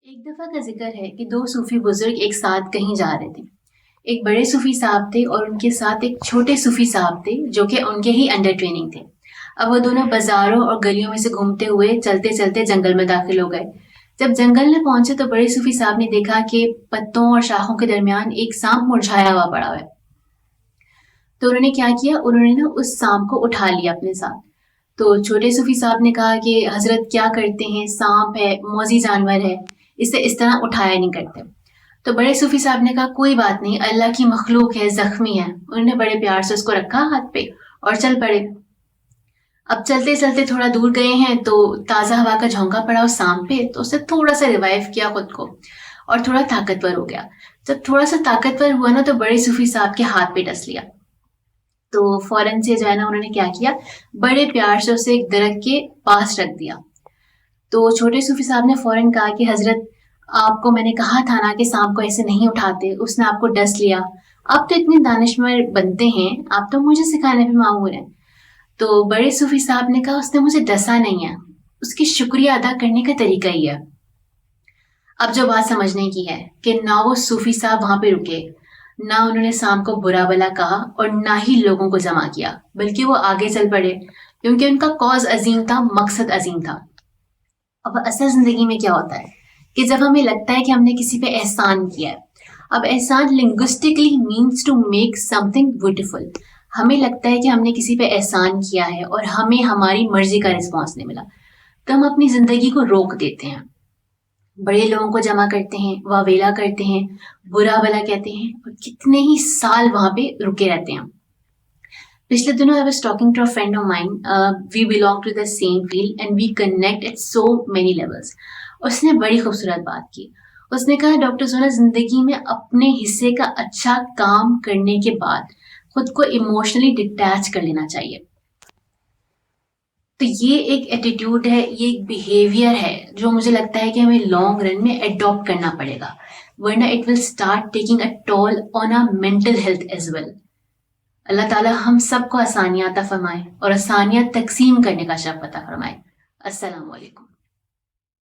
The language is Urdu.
ایک دفعہ کا ذکر ہے کہ دو صوفی بزرگ ایک ساتھ کہیں جا رہے تھے۔ ایک بڑے صوفی صاحب تھے اور ان کے ساتھ ایک چھوٹے صوفی صاحب تھے جو کہ ان کے ہی انڈر ٹریننگ تھے۔ اب وہ دونوں بازاروں اور گلیوں میں سے گھومتے ہوئے چلتے چلتے جنگل میں داخل ہو گئے۔ جب جنگل میں پہنچے تو بڑے صوفی صاحب نے دیکھا کہ پتوں اور شاخوں کے درمیان ایک سانپ مرجھایا ہوا پڑا ہوا ہے۔ تو انہوں نے کیا کیا، انہوں نے اس سانپ کو اٹھا لیا اپنے ساتھ۔ تو چھوٹے صوفی صاحب نے کہا کہ حضرت کیا کرتے ہیں، سانپ ہے، موذی جانور ہے، اسے اس طرح اٹھایا نہیں کرتے۔ تو بڑے صوفی صاحب نے کہا کوئی بات نہیں، اللہ کی مخلوق ہے، زخمی ہے۔ انہوں نے بڑے پیار سے اس کو رکھا ہاتھ پہ اور چل پڑے۔ اب چلتے چلتے تھوڑا دور گئے ہیں تو تازہ ہوا کا جھونکا پڑا اس سانپ پہ، تو اس نے تھوڑا سا ریوائیو کیا خود کو اور تھوڑا طاقتور ہو گیا۔ جب تھوڑا سا طاقتور ہوا نا تو بڑے صوفی صاحب کے ہاتھ پہ ڈس لیا۔ تو فوراً سے جو ہے نا انہوں نے کیا کیا، بڑے پیار سے اسے ایک درخت کے پاس رکھ دیا۔ تو چھوٹے صوفی صاحب نے فوراً کہا کہ حضرت آپ کو میں نے کہا تھا نا کہ سانپ کو ایسے نہیں اٹھاتے، اس نے آپ کو ڈس لیا، آپ تو اتنے دانشور بنتے ہیں، آپ تو مجھے سکھانے پہ معمور ہیں۔ تو بڑے صوفی صاحب نے کہا اس نے مجھے ڈسا نہیں ہے، اس کی شکریہ ادا کرنے کا طریقہ ہی ہے۔ اب جو بات سمجھنے کی ہے کہ نہ وہ صوفی صاحب وہاں پہ رکے، نہ انہوں نے سانپ کو برا بھلا کہا اور نہ ہی لوگوں کو جمع کیا، بلکہ وہ آگے چل پڑے کیونکہ ان کا کاز عظیم تھا، مقصد عظیم تھا۔ اب اصل زندگی میں کیا ہوتا ہے کہ جب ہمیں لگتا ہے کہ ہم نے کسی پہ احسان کیا ہے، اب احسان linguistically means to make something beautiful. ہمیں لگتا ہے کہ ہم نے کسی پہ احسان کیا ہے اور ہمیں ہماری مرضی کا رسپانس نہیں ملا، تو ہم اپنی زندگی کو روک دیتے ہیں، بڑے لوگوں کو جمع کرتے ہیں، واویلا کرتے ہیں، برا بھلا کہتے ہیں اور کتنے ہی سال وہاں پہ رکے رہتے ہیں۔ پچھلے دنوں I was talking to a friend of mine. We belong to the same field and we connect at so many levels. اس نے بڑی خوبصورت بات کی۔ اس نے کہا ڈاکٹر سونا، زندگی میں اپنے حصے کا اچھا کام کرنے کے بعد خود کو ایموشنلی ڈٹیچ کر لینا چاہیے۔ تو یہ ایک ایٹیٹیوڈ ہے، یہ ایک بیہیویئر ہے جو مجھے لگتا ہے کہ ہمیں لانگ رن میں اڈاپٹ کرنا پڑے گا، ورنہ it will start taking a toll on our mental health as well. اللہ تعالیٰ ہم سب کو آسانیاں عطا فرمائے اور آسانیاں تقسیم کرنے کا شرف عطا فرمائے۔ السلام علیکم۔